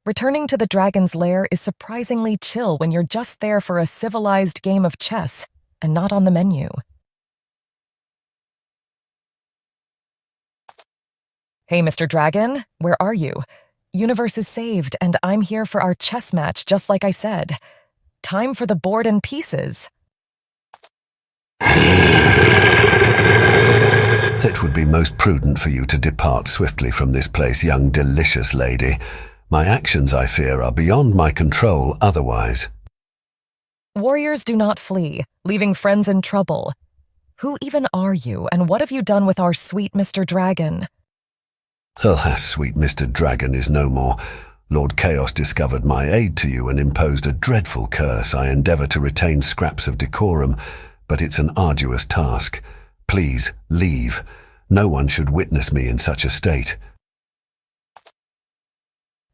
Returning to the dragon's lair is surprisingly chill when you're just there for a civilized game of chess and not on the menu. Hey, Mr. Dragon, where are you? Universe is saved, and I'm here for our chess match just like I said. Time for the board and pieces. It would be most prudent for you to depart swiftly from this place, young delicious lady. My actions, I fear, are beyond my control otherwise. Warriors do not flee, leaving friends in trouble. Who even are you, and what have you done with our sweet Mr. Dragon? Alas, sweet Mr. Dragon is no more. Lord Chaos discovered my aid to you and imposed a dreadful curse. I endeavor to retain scraps of decorum, but it's an arduous task. Please, leave. No one should witness me in such a state.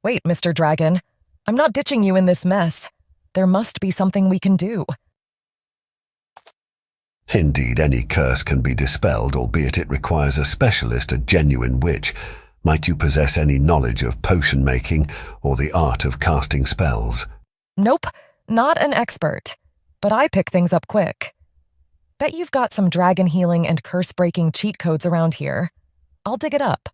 Wait, Mr. Dragon. I'm not ditching you in this mess. There must be something we can do. Indeed, any curse can be dispelled, albeit it requires a specialist, a genuine witch. Might you possess any knowledge of potion making or the art of casting spells? Nope, not an expert. But I pick things up quick. Bet you've got some dragon healing and curse-breaking cheat codes around here. I'll dig it up.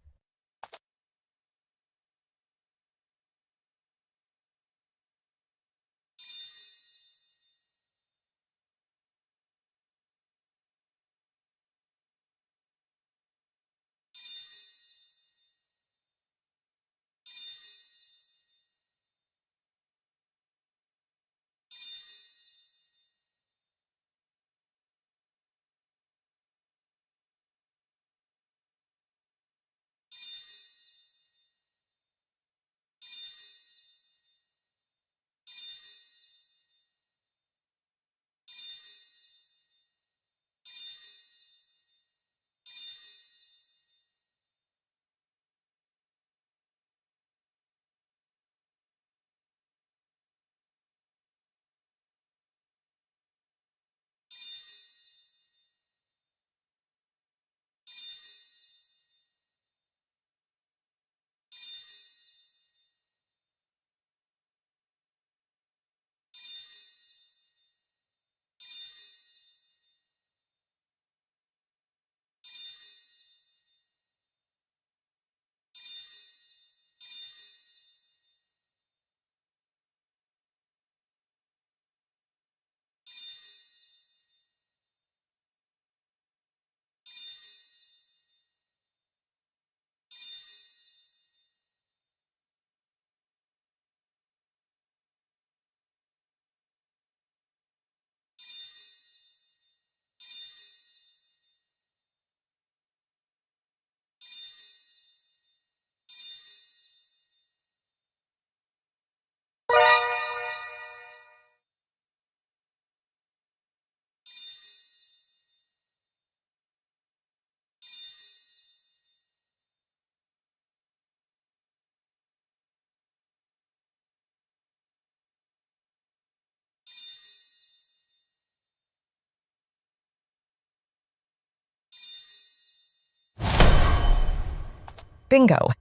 Bingo.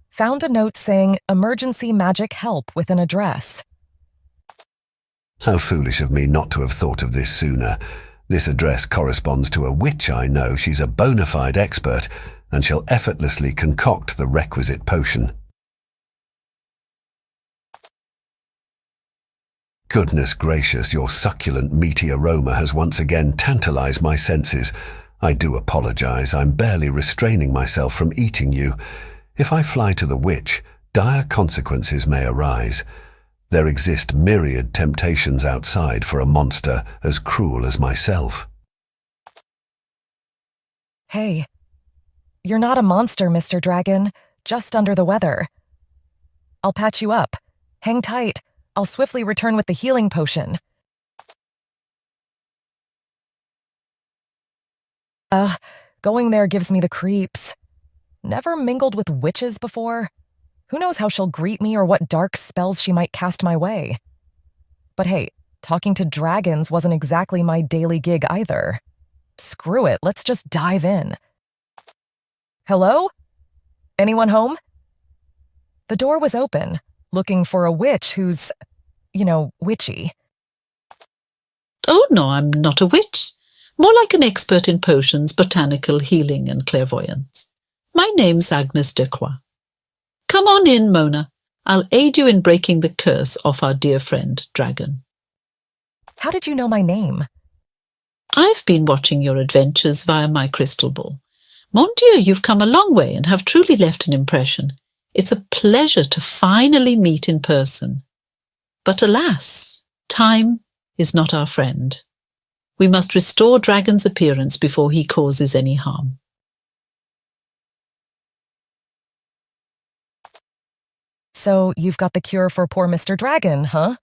Found a note saying emergency magic help with an address. How foolish of me not to have thought of this sooner. This address corresponds to a witch I know. She's a bona fide expert and shall effortlessly concoct the requisite potion. Goodness gracious, your succulent meaty aroma has once again tantalized my senses. I do apologize, I'm barely restraining myself from eating you. If I fly to the witch, dire consequences may arise. There exist myriad temptations outside for a monster as cruel as myself. Hey, you're not a monster, Mr. Dragon, just under the weather. I'll patch you up. Hang tight. I'll swiftly return with the healing potion. Going there gives me the creeps. Never mingled with witches before. Who knows how she'll greet me or what dark spells she might cast my way. But hey, talking to dragons wasn't exactly my daily gig either. Screw it, let's just dive in. Hello? Anyone home? The door was open, looking for a witch who's, witchy. Oh, no, I'm not a witch. More like an expert in potions, botanical healing and clairvoyance. My name's Agnes de Croix. Come on in, Mona. I'll aid you in breaking the curse of our dear friend, Dragon. How did you know my name? I've been watching your adventures via my crystal ball. Mon Dieu, you've come a long way and have truly left an impression. It's a pleasure to finally meet in person. But alas, time is not our friend. We must restore Dragon's appearance before he causes any harm. So you've got the cure for poor Mr. Dragon, huh?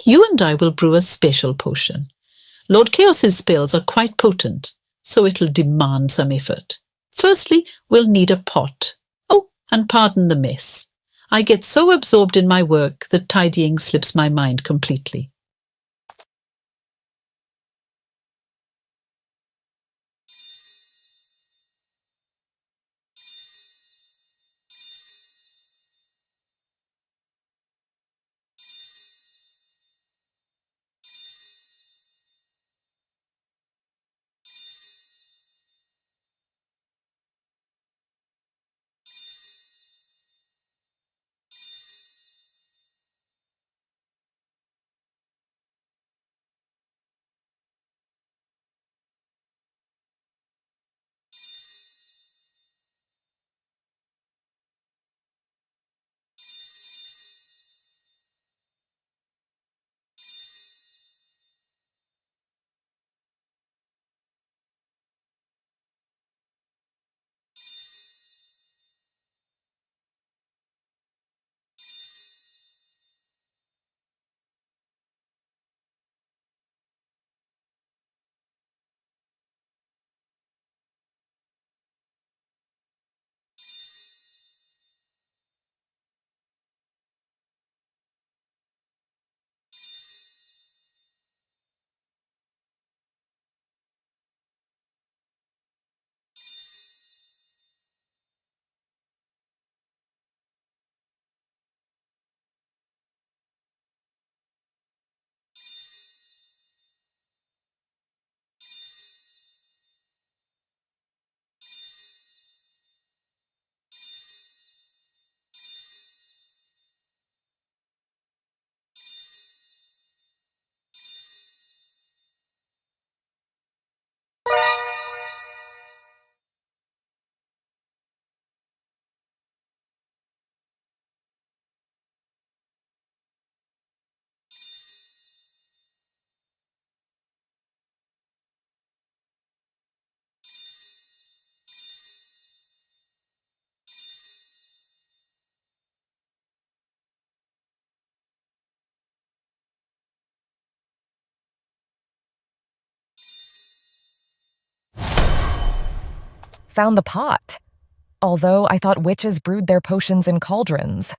You and I will brew a special potion. Lord Chaos's spells are quite potent, so it'll demand some effort. Firstly, we'll need a pot. Oh, and pardon the mess. I get so absorbed in my work that tidying slips my mind completely. Found the pot. Although I thought witches brewed their potions in cauldrons.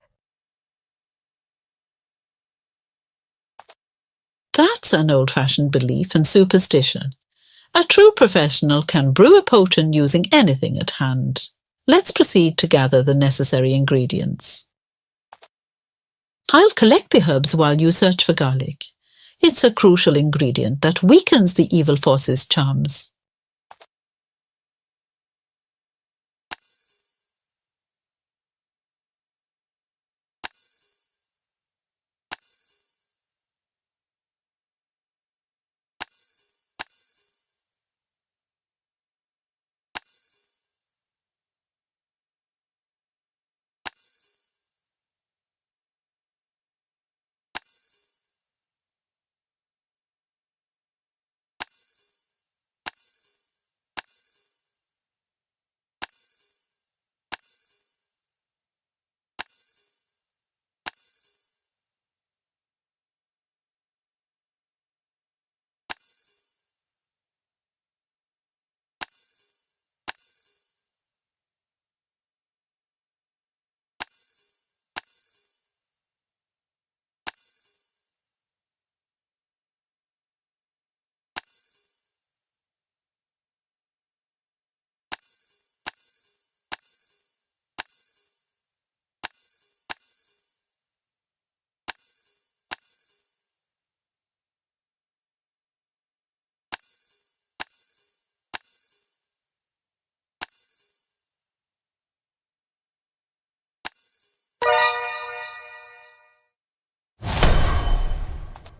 That's an old-fashioned belief and superstition. A true professional can brew a potion using anything at hand. Let's proceed to gather the necessary ingredients. I'll collect the herbs while you search for garlic. It's a crucial ingredient that weakens the evil force's charms.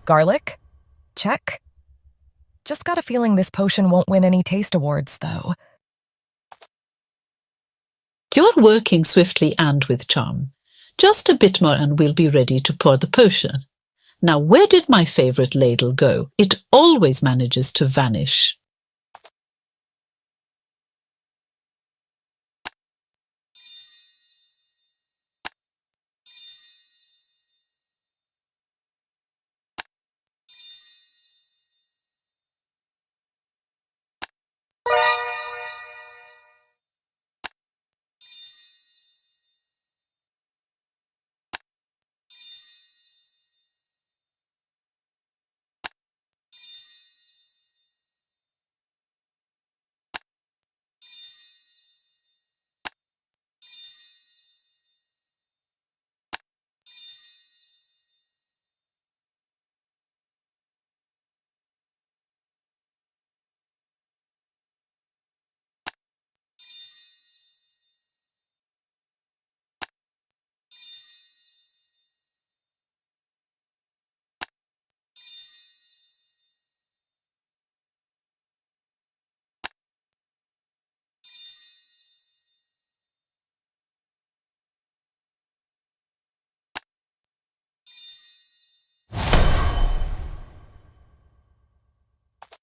Garlic? Check. Just got a feeling this potion won't win any taste awards, though. You're working swiftly and with charm. Just a bit more and we'll be ready to pour the potion. Now, where did my favourite ladle go? It always manages to vanish.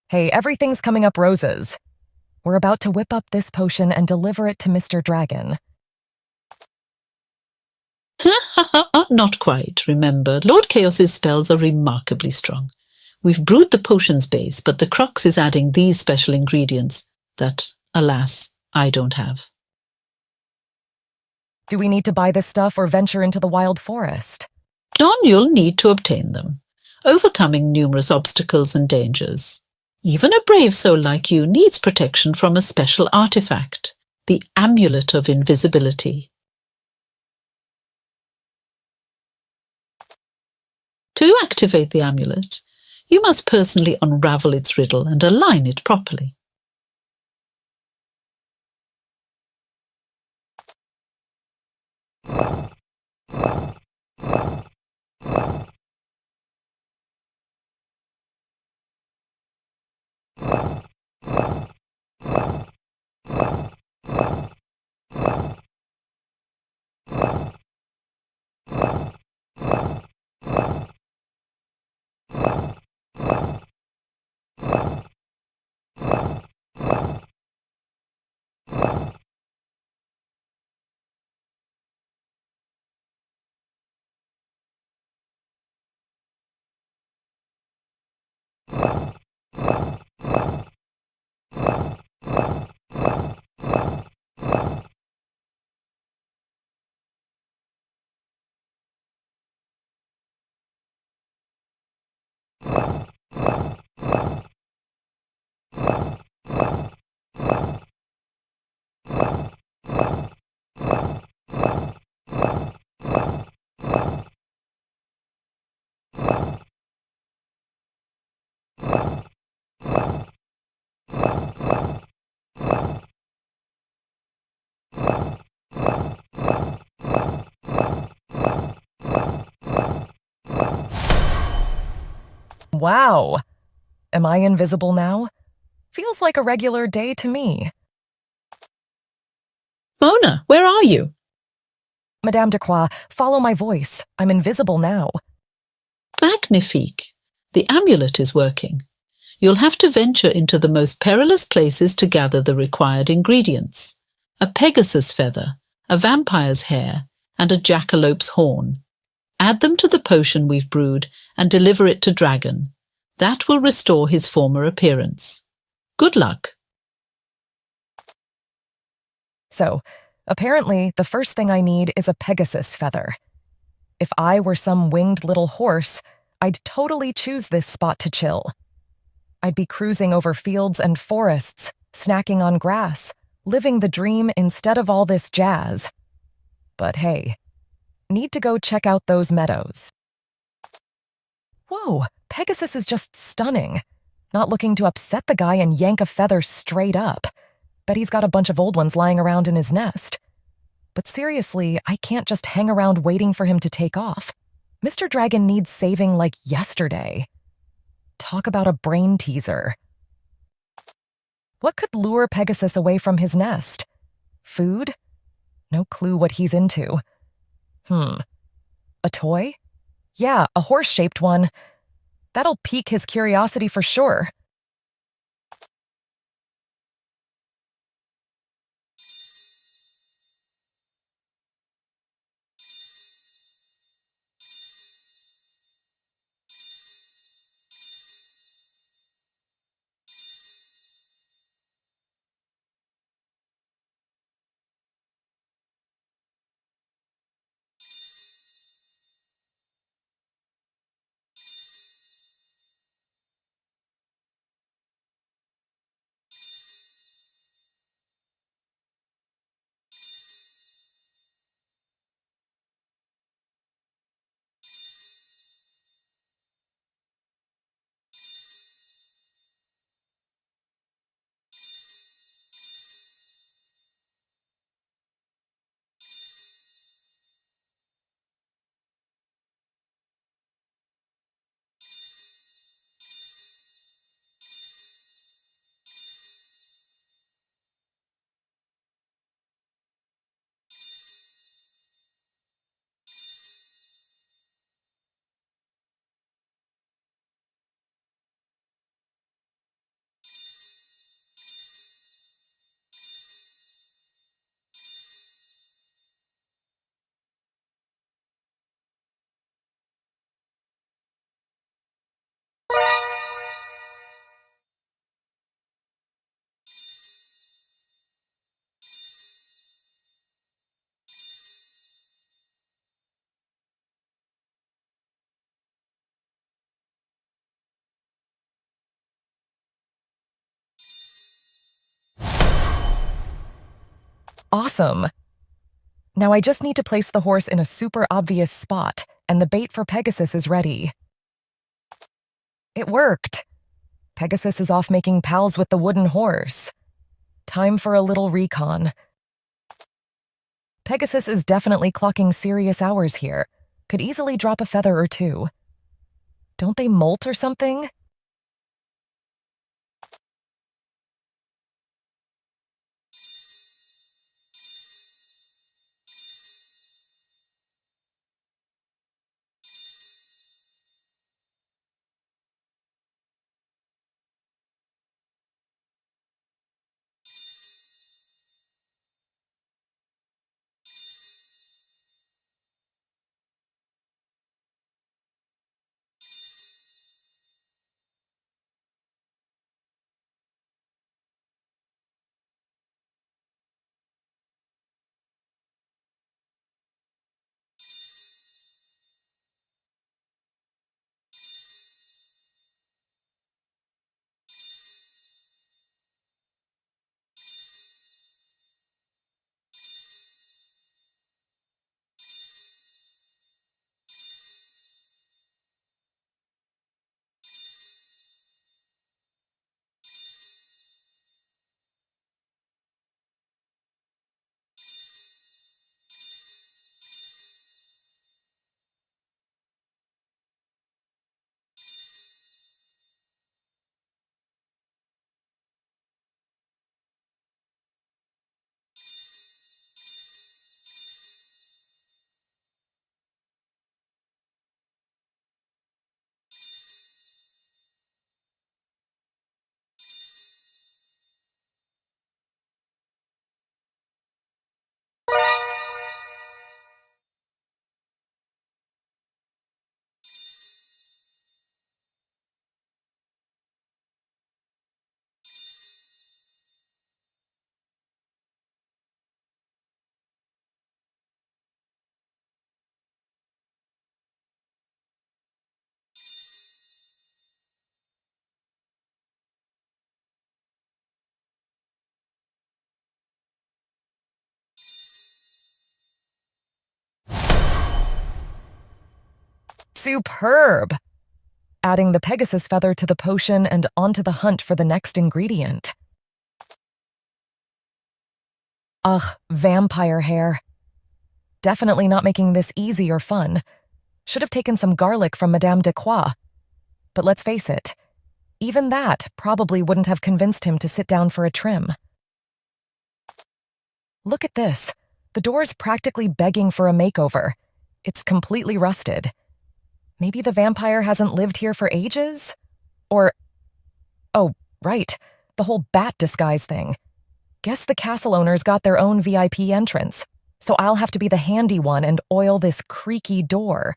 Hey, everything's coming up roses. We're about to whip up this potion and deliver it to Mr. Dragon. Not quite, remember. Lord Chaos's spells are remarkably strong. We've brewed the potion's base, but the crux is adding these special ingredients that, alas, I don't have. Do we need to buy this stuff or venture into the wild forest? None, you'll need to obtain them, overcoming numerous obstacles and dangers. Even a brave soul like you needs protection from a special artifact, the Amulet of Invisibility. To activate the amulet, you must personally unravel its riddle and align it properly. Wow. Am I invisible now? Feels like a regular day to me. Mona, where are you? Madame de Croix, follow my voice. I'm invisible now. Magnifique. The amulet is working. You'll have to venture into the most perilous places to gather the required ingredients. A Pegasus feather, a vampire's hair, and a jackalope's horn. Add them to the potion we've brewed and deliver it to Dragon. That will restore his former appearance. Good luck. So, apparently, the first thing I need is a Pegasus feather. If I were some winged little horse, I'd totally choose this spot to chill. I'd be cruising over fields and forests, snacking on grass, living the dream instead of all this jazz. But hey, need to go check out those meadows. Whoa, Pegasus is just stunning. Not looking to upset the guy and yank a feather straight up. Bet he's got a bunch of old ones lying around in his nest. But seriously, I can't just hang around waiting for him to take off. Mr. Dragon needs saving like yesterday. Talk about a brain teaser. What could lure Pegasus away from his nest? Food? No clue what he's into. A toy? Yeah, a horse-shaped one. That'll pique his curiosity for sure. Awesome. Now I just need to place the horse in a super obvious spot, and the bait for Pegasus is ready. It worked. Pegasus is off making pals with the wooden horse. Time for a little recon. Pegasus is definitely clocking serious hours here. Could easily drop a feather or two. Don't they molt or something? Superb! Adding the Pegasus feather to the potion and onto the hunt for the next ingredient. Ugh, vampire hair. Definitely not making this easy or fun. Should have taken some garlic from Madame de Croix. But let's face it, Even that probably wouldn't have convinced him to sit down for a trim. Look at this. The door's practically begging for a makeover. It's completely rusted. Maybe the vampire hasn't lived here for ages? Or, oh, right, the whole bat disguise thing. Guess the castle owners got their own VIP entrance, so I'll have to be the handy one and oil this creaky door.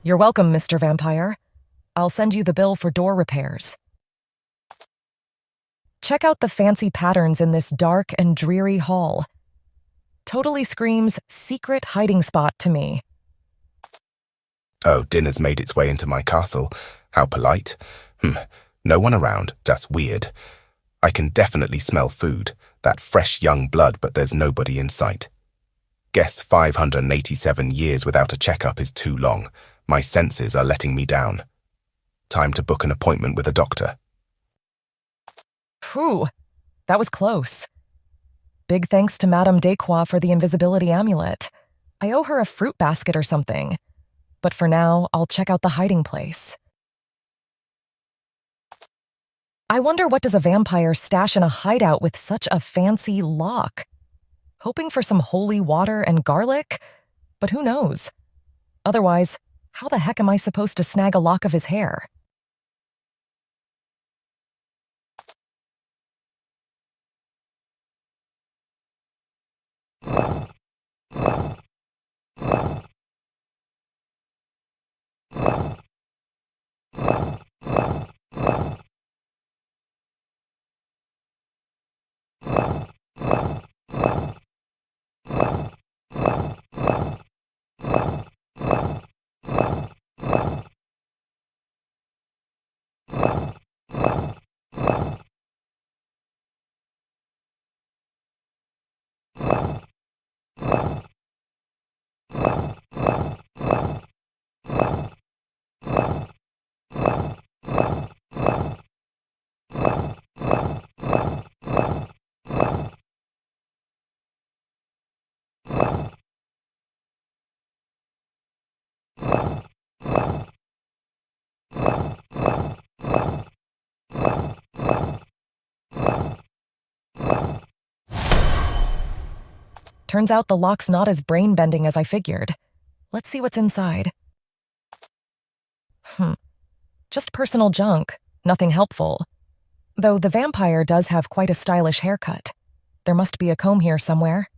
You're welcome, Mr. Vampire. I'll send you the bill for door repairs. Check out the fancy patterns in this dark and dreary hall. Totally screams secret hiding spot to me. Oh, dinner's made its way into my castle. How polite. No one around. That's weird. I can definitely smell food, that fresh young blood, but there's nobody in sight. Guess 587 years without a checkup is too long. My senses are letting me down. Time to book an appointment with a doctor. Phew, that was close. Big thanks to Madame Descroix for the invisibility amulet. I owe her a fruit basket or something. But for now, I'll check out the hiding place. I wonder what does a vampire stash in a hideout with such a fancy lock? Hoping for some holy water and garlic? But who knows? Otherwise, how the heck am I supposed to snag a lock of his hair? Turns out the lock's not as brain-bending as I figured. Let's see what's inside. Just personal junk, nothing helpful. Though the vampire does have quite a stylish haircut. There must be a comb here somewhere.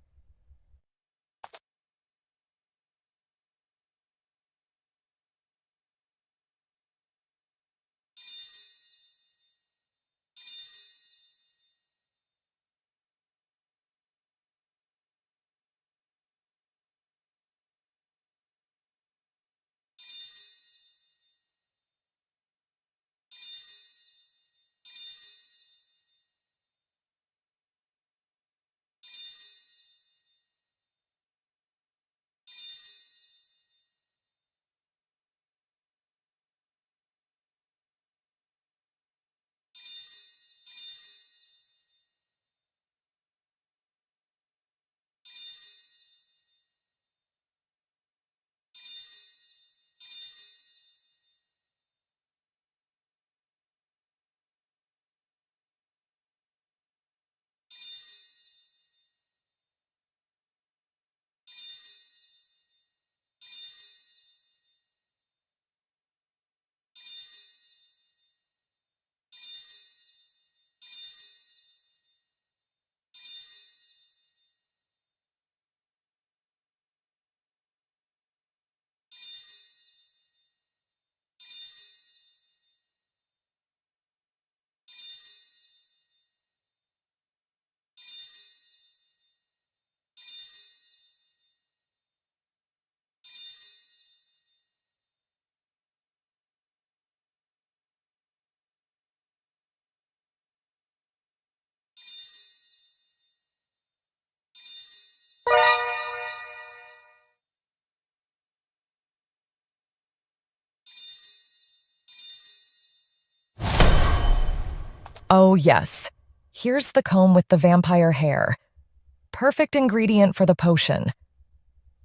Oh, yes. Here's the comb with the vampire hair. Perfect ingredient for the potion.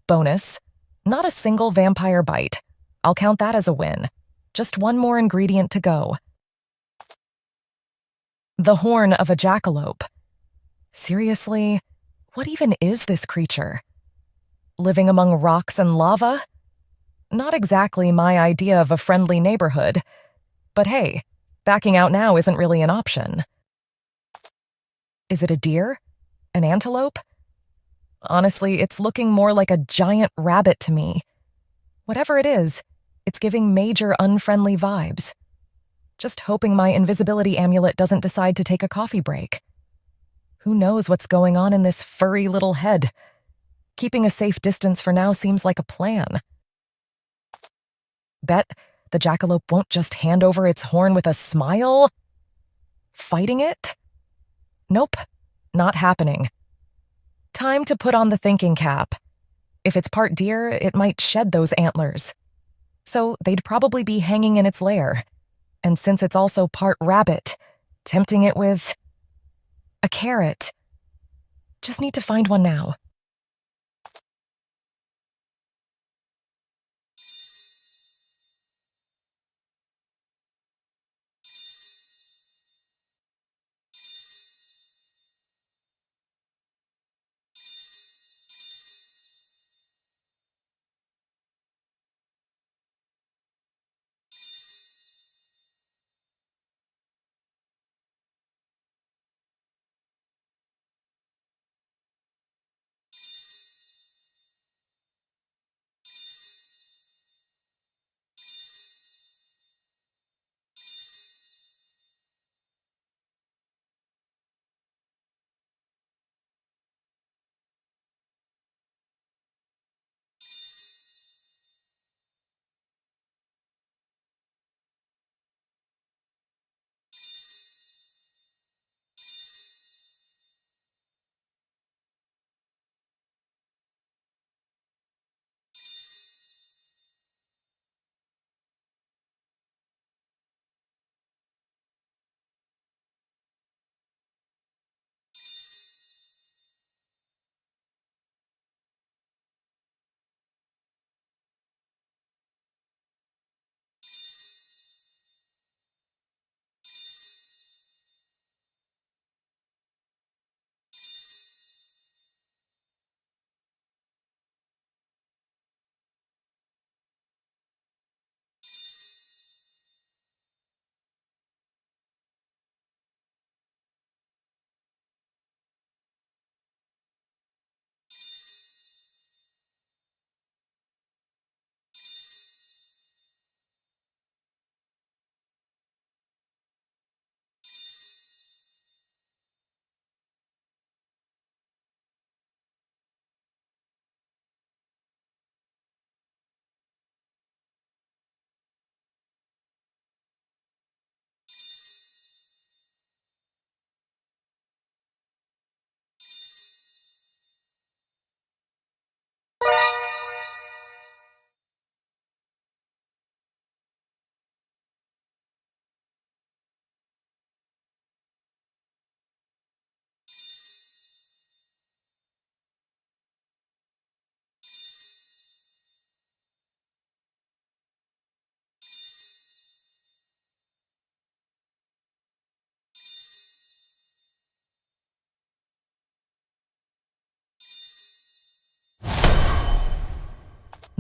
Bonus, not a single vampire bite. I'll count that as a win. Just one more ingredient to go. The horn of a jackalope. Seriously, what even is this creature? Living among rocks and lava? Not exactly my idea of a friendly neighborhood. But hey, backing out now isn't really an option. Is it a deer? An antelope? Honestly, it's looking more like a giant rabbit to me. Whatever it is, it's giving major unfriendly vibes. Just hoping my invisibility amulet doesn't decide to take a coffee break. Who knows what's going on in this furry little head? Keeping a safe distance for now seems like a plan. Bet the jackalope won't just hand over its horn with a smile? Fighting it? Nope, not happening. Time to put on the thinking cap. If it's part deer, it might shed those antlers. So they'd probably be hanging in its lair. And since it's also part rabbit, tempting it with a carrot. Just need to find one now.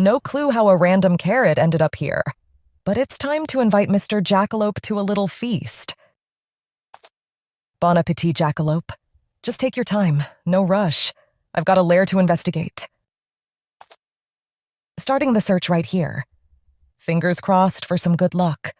No clue how a random carrot ended up here. But it's time to invite Mr. Jackalope to a little feast. Bon appetit, Jackalope. Just take your time, no rush. I've got a lair to investigate. Starting the search right here. Fingers crossed for some good luck.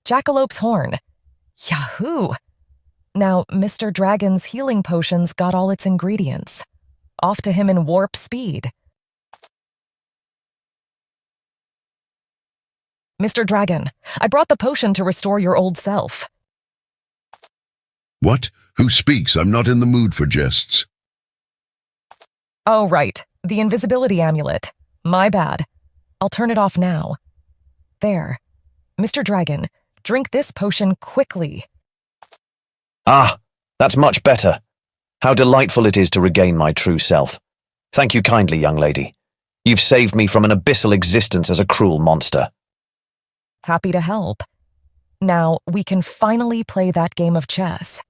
Jackalope's horn. Yahoo! Now, Mr. Dragon's healing potions got all its ingredients. Off to him in warp speed. Mr. Dragon, I brought the potion to restore your old self. What? Who speaks? I'm not in the mood for jests. Oh, right. The invisibility amulet. My bad. I'll turn it off now. There. Mr. Dragon, drink this potion quickly. Ah, that's much better. How delightful it is to regain my true self. Thank you kindly, young lady. You've saved me from an abyssal existence as a cruel monster. Happy to help. Now, we can finally play that game of chess.